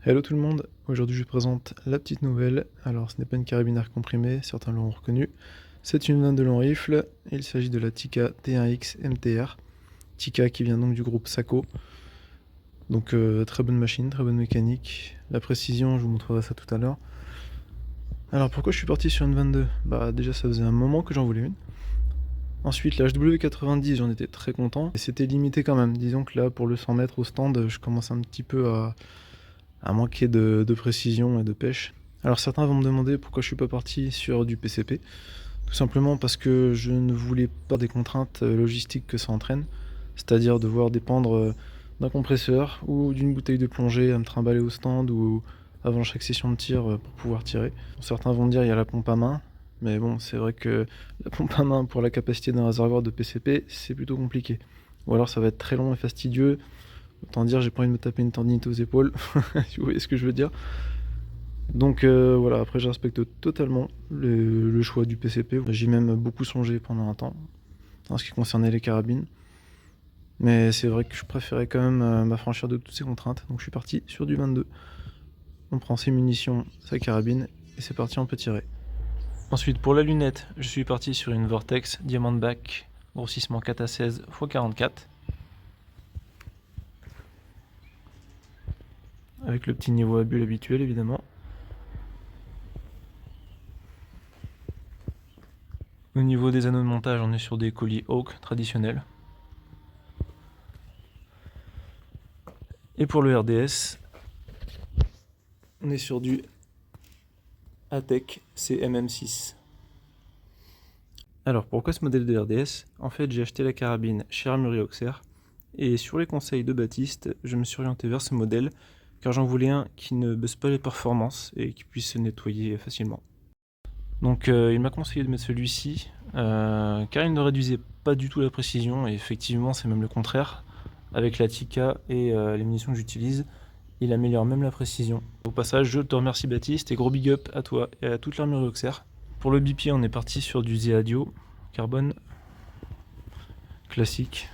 Hello tout le monde, aujourd'hui je vous présente la petite nouvelle. Alors ce n'est pas une carabine air comprimé, certains l'auront reconnu. C'est une 22 long rifle, et il s'agit de la Tikka T1X MTR. Tikka qui vient donc du groupe Sako. Donc très bonne machine, très bonne mécanique. La précision, je vous montrerai ça tout à l'heure. Alors pourquoi je suis parti sur une 22? Bah déjà ça faisait un moment que j'en voulais une. Ensuite la HW90 j'en étais très content. Et c'était limité quand même, disons que là pour le 100 mètres au stand je commence un petit peu à manquer de précision et de pêche. Alors certains vont me demander pourquoi je suis pas parti sur du PCP. Tout simplement parce que je ne voulais pas des contraintes logistiques que ça entraîne, c'est-à-dire devoir dépendre d'un compresseur ou d'une bouteille de plongée à me trimballer au stand ou avant chaque session de tir pour pouvoir tirer. Certains vont me dire il y a la pompe à main, mais bon c'est vrai que la pompe à main pour la capacité d'un réservoir de PCP c'est plutôt compliqué. Ou alors ça va être très long et fastidieux. Autant dire, j'ai pas envie de me taper une tendinite aux épaules, si vous voyez ce que je veux dire. Donc voilà, après je respecte totalement le choix du PCP. J'y ai même beaucoup songé pendant un temps, en ce qui concernait les carabines. Mais c'est vrai que je préférais quand même m'affranchir de toutes ces contraintes, donc je suis parti sur du 22. On prend ses munitions, sa carabine, et c'est parti, on peut tirer. Ensuite pour la lunette, je suis parti sur une Vortex Diamondback, grossissement 4 à 16 x 44. Avec le petit niveau à bulle habituel évidemment. Au niveau des anneaux de montage, on est sur des colis Hawk traditionnels. Et pour le RDS, on est sur du Atec CMM6. Alors pourquoi ce modèle de RDS? En fait j'ai acheté la carabine chez Armurerie Auxerre et sur les conseils de Baptiste, je me suis orienté vers ce modèle car j'en voulais un qui ne baisse pas les performances et qui puisse se nettoyer facilement. Donc il m'a conseillé de mettre celui-ci car il ne réduisait pas du tout la précision et effectivement c'est même le contraire. Avec la Tikka et les munitions que j'utilise, il améliore même la précision. Au passage, je te remercie Baptiste et gros big up à toi et à toute l'armurerie Auxerre. Pour le BP, on est parti sur du Zeadio carbone classique.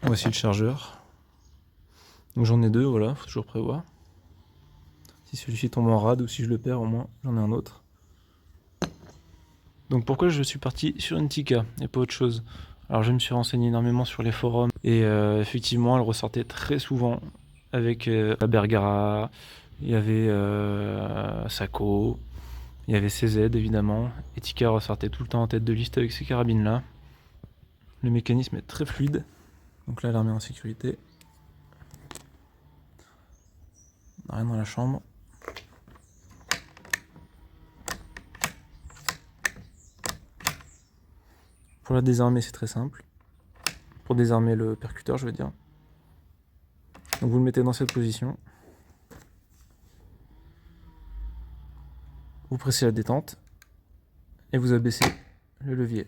Voici le chargeur. Donc j'en ai deux, voilà, faut toujours prévoir. Si celui-ci tombe en rade ou si je le perds, au moins j'en ai un autre. Donc pourquoi je suis parti sur une Tikka et pas autre chose? Alors je me suis renseigné énormément sur les forums et effectivement elle ressortait très souvent avec la Bergara, il y avait Sako, il y avait CZ évidemment, et Tikka ressortait tout le temps en tête de liste avec ces carabines là. Le mécanisme est très fluide, donc là elle la remet en sécurité. On n'a rien dans la chambre. Pour la désarmer c'est très simple, pour désarmer le percuteur je veux dire. Donc vous le mettez dans cette position, vous pressez la détente et vous abaissez le levier.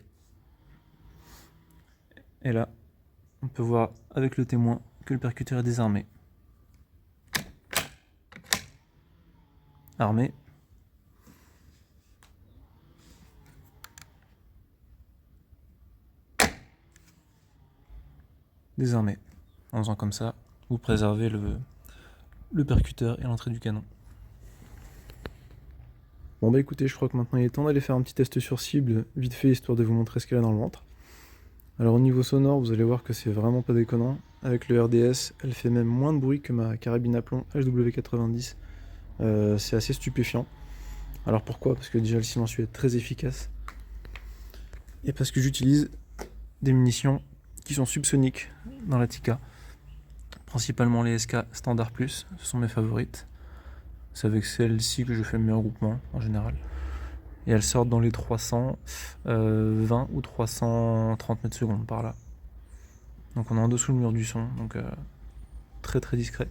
Et là, on peut voir avec le témoin que le percuteur est désarmé. Armé. Désarmé. En faisant comme ça, vous préservez le percuteur et l'entrée du canon. Bon bah écoutez, je crois que maintenant il est temps d'aller faire un petit test sur cible, vite fait, histoire de vous montrer ce qu'elle a dans le ventre. Alors au niveau sonore, vous allez voir que c'est vraiment pas déconnant. Avec le RDS, elle fait même moins de bruit que ma carabine à plomb HW90. C'est assez stupéfiant. Alors pourquoi? Parce que déjà le silencieux est très efficace. Et parce que j'utilise des munitions qui sont subsoniques dans la Tikka. Principalement les SK Standard Plus, ce sont mes favorites. C'est avec celle-ci que je fais le meilleur groupement en général. Et elles sortent dans les 320 ou 330 mètres secondes par là. Donc on est en dessous le mur du son, donc très très discret.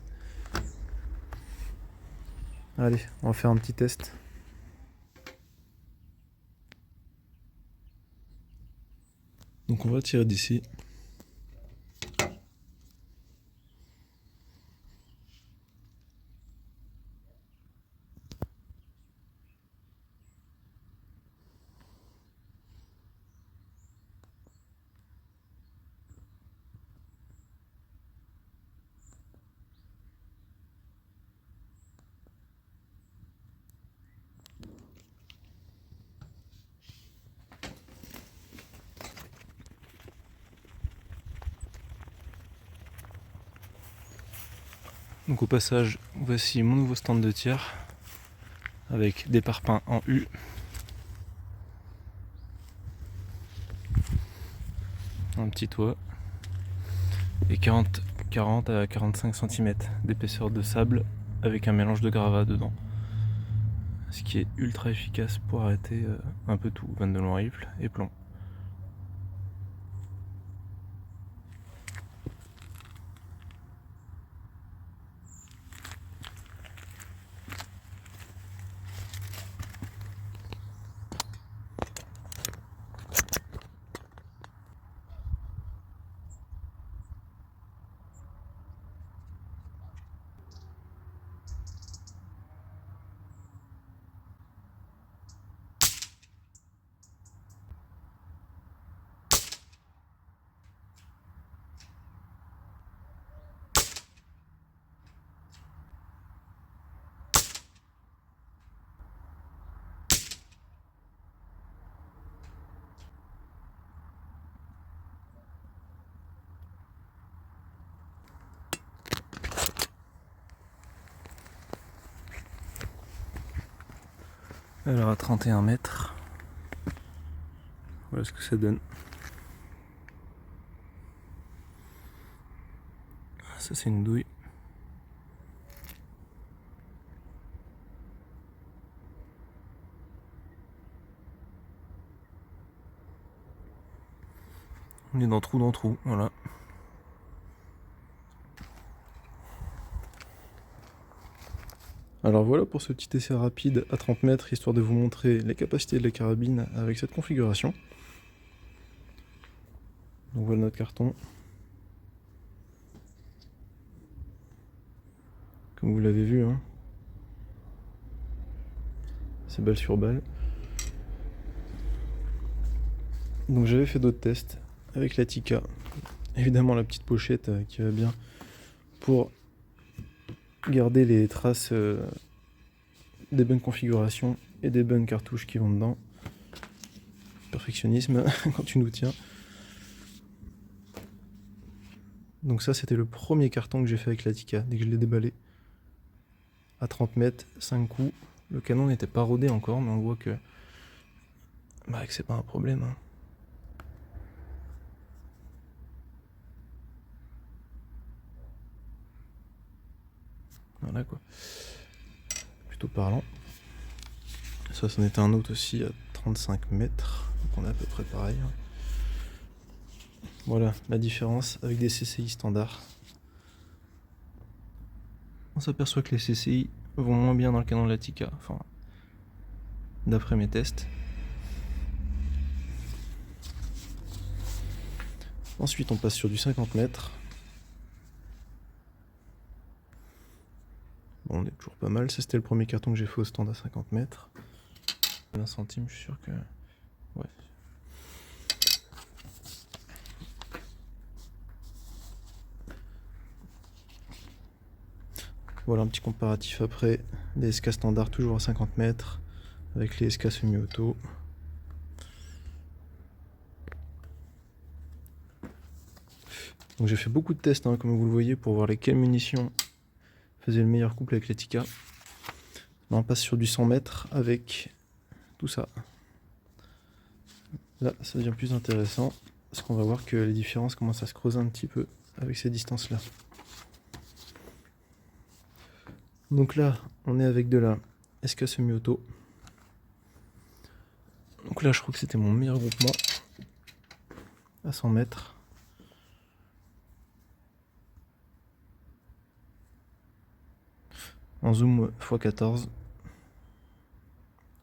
Allez, on va faire un petit test. Donc on va tirer d'ici. Donc au passage, voici mon nouveau stand de tir avec des parpaings en U. Un petit toit et 40 à 45 cm d'épaisseur de sable avec un mélange de gravats dedans. Ce qui est ultra efficace pour arrêter un peu tout, vanne de long rifle et plomb. Alors à 31 mètres, voilà ce que ça donne. Ça c'est une douille. On est dans trou, voilà. Alors voilà pour ce petit essai rapide à 30 mètres, histoire de vous montrer les capacités de la carabine avec cette configuration. Donc voilà notre carton. Comme vous l'avez vu, hein. C'est balle sur balle. Donc j'avais fait d'autres tests avec la Tikka. Évidemment la petite pochette qui va bien pour garder les traces des bonnes configurations et des bonnes cartouches qui vont dedans. Perfectionnisme quand tu nous tiens. Donc ça c'était le premier carton que j'ai fait avec la Tikka dès que je l'ai déballé. À 30 mètres, 5 coups. Le canon n'était pas rodé encore, mais on voit que c'est pas un problème, hein. Voilà quoi. Plutôt parlant. Ça, c'en était un autre aussi à 35 mètres. Donc on est à peu près pareil. Voilà la différence avec des CCI standards. On s'aperçoit que les CCI vont moins bien dans le canon de la Tikka. Enfin, d'après mes tests. Ensuite, on passe sur du 50 mètres. Bon, on est toujours pas mal. Ça, c'était le premier carton que j'ai fait au stand à 50 mètres. 20 centimes, je suis sûr que... Ouais. Voilà un petit comparatif après. Les SK standards toujours à 50 mètres. Avec les SK semi-auto. Donc j'ai fait beaucoup de tests, hein, comme vous le voyez, pour voir lesquelles munitions faisaient le meilleur couple avec les Tikka. Là on passe sur du 100 mètres avec tout ça. Là ça devient plus intéressant, parce qu'on va voir que les différences commencent à se creuser un petit peu avec ces distances là. Donc là on est avec de la SK semi-auto. Donc là je crois que c'était mon meilleur groupement à 100 mètres. En zoom x14.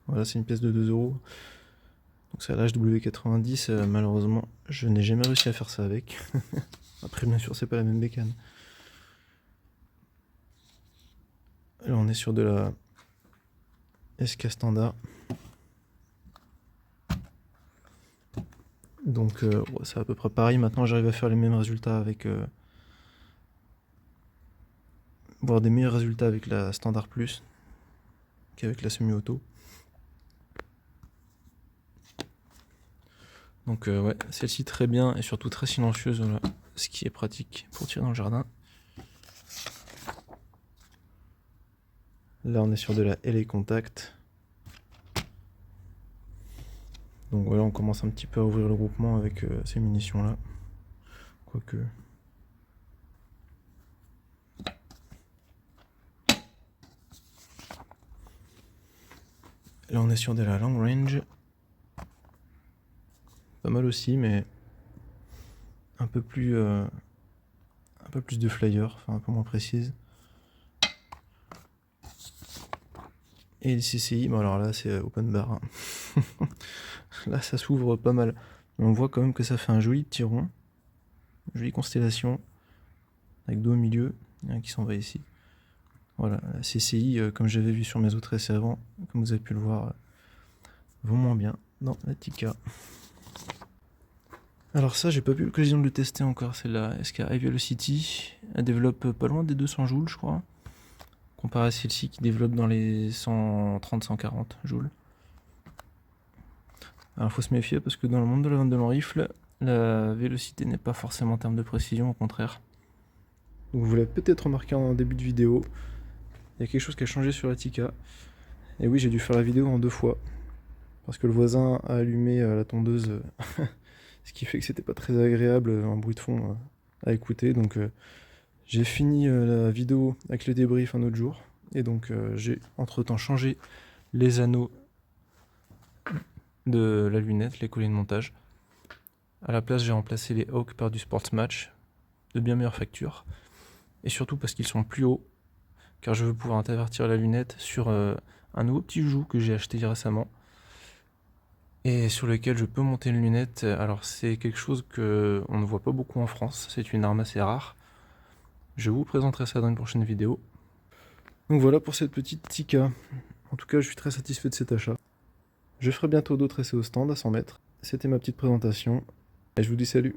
Voilà, c'est une pièce de 2 €. Donc c'est à l'HW90. Malheureusement, je n'ai jamais réussi à faire ça avec. Après, bien sûr, c'est pas la même bécane. Là, on est sur de la SK standard. Donc c'est à peu près pareil. Maintenant, j'arrive à faire les mêmes résultats avec... voire des meilleurs résultats avec la standard plus qu'avec la semi-auto. Donc ouais, celle-ci très bien et surtout très silencieuse, voilà, ce qui est pratique pour tirer dans le jardin. Là, on est sur de la LA Contact. Donc voilà, on commence un petit peu à ouvrir le groupement avec ces munitions-là. Quoique... Là, on est sur de la long range. Pas mal aussi, mais un peu plus de flyer, enfin un peu moins précise. Et les CCI, bon alors là c'est open bar. Hein. Là ça s'ouvre pas mal. Mais on voit quand même que ça fait un joli petit rond. Jolie constellation. Avec deux au milieu. Il y en a un qui s'en va ici. Voilà, la CCI, comme j'avais vu sur mes autres essais avant, comme vous avez pu le voir, vaut moins bien dans la Tikka. Alors ça, j'ai pas eu l'occasion de le tester encore, c'est la SK High Velocity. Elle développe pas loin des 200 joules, je crois. Comparé à celle-ci qui développe dans les 130-140 joules. Alors faut se méfier parce que dans le monde de la vente de long rifle, la vélocité n'est pas forcément en termes de précision, au contraire. Donc vous l'avez peut-être remarqué en début de vidéo, il y a quelque chose qui a changé sur la Tikka. Et oui, j'ai dû faire la vidéo en 2 fois. Parce que le voisin a allumé la tondeuse, ce qui fait que c'était pas très agréable, un bruit de fond à écouter. Donc j'ai fini la vidéo avec le débrief un autre jour. Et donc j'ai entre-temps changé les anneaux de la lunette, les colliers de montage. À la place, j'ai remplacé les Hawk par du Sportsmatch de bien meilleure facture. Et surtout parce qu'ils sont plus hauts, car je veux pouvoir intervertir la lunette sur un nouveau petit joujou que j'ai acheté récemment. Et sur lequel je peux monter une lunette. Alors c'est quelque chose que on ne voit pas beaucoup en France, c'est une arme assez rare. Je vous présenterai ça dans une prochaine vidéo. Donc voilà pour cette petite Tikka. En tout cas, je suis très satisfait de cet achat. Je ferai bientôt d'autres essais au stand à 100 mètres. C'était ma petite présentation, et je vous dis salut.